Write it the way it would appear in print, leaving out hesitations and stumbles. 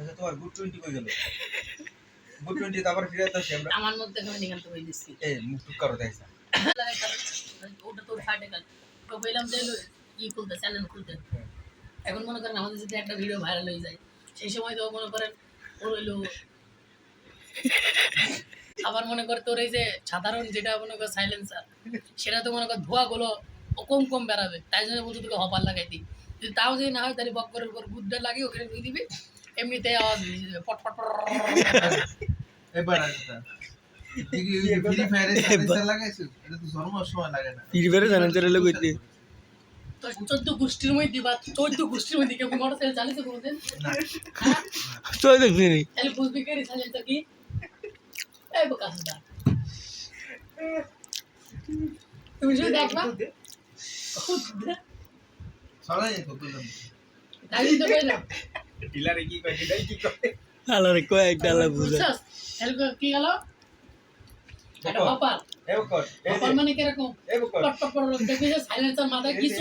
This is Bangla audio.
আচ্ছা তোমার গুড 20 কই গেল? গুড 20 তারপর ফিরে আসছি আমরা। আমার মধ্যে আমি নিকান্ত হই দিছি। এই মুখ টুক করো তাইছা। ওটা তোর ফাটে গেল। তো বললাম যে কি খুলতে চ্যানেল খুলতে। এখন মনে করেন আমাদের যদি একটা ভিডিও ভাইরাল হয়ে যায় সেই সময় তো মনে করেন ওর হইলো আবার মনে কর তোর এই যে সাধারণ যেটা মনে কর সাইলেন্সার সেটা তো মনে কর ধোঁয়াগুলো কম কম বেরাবে তাই জন্য বলছো তোকে হপার লাগাই দিই যদি তাও যদি না হয় তাহলে বক্করের উপর বুদ্ধা লাগিয়ে ওখানে দিয়ে দিবি এমনিতে আওয়াজ ভেসে যাবে পট পট পট। এবার আসটা দেখি ওই ফ্রি ফায়ারে সাইলেন্সার লাগাইছো এটা তো জন্মের সময় লাগে না। ফ্রি ফায়ারে সাইলেন্সার এলো কইতে তো 14 গোষ্ঠীর মধ্যে বা 14 গোষ্ঠীর মধ্যে কেউ মোটরসাইকেল চালিয়েছে কোনোদিন না তো দেখছিনি তাহলে বুঝবি কে সাইলেন্সার কি এই বোকাসটা তুমি যদি দেখবা সরাই তো তুললাম তাই তো কইলাম ডিলারে কি কয় ডিলাই কি কয় আলারে কয়েক ডালা বুঝা বুঝছস তাহলে কি গেল এটা হপার এও কর হপার মানে কিরকম এও কর পট পট পট দেখবি যে সাইলেন্সার মাথায় কিছু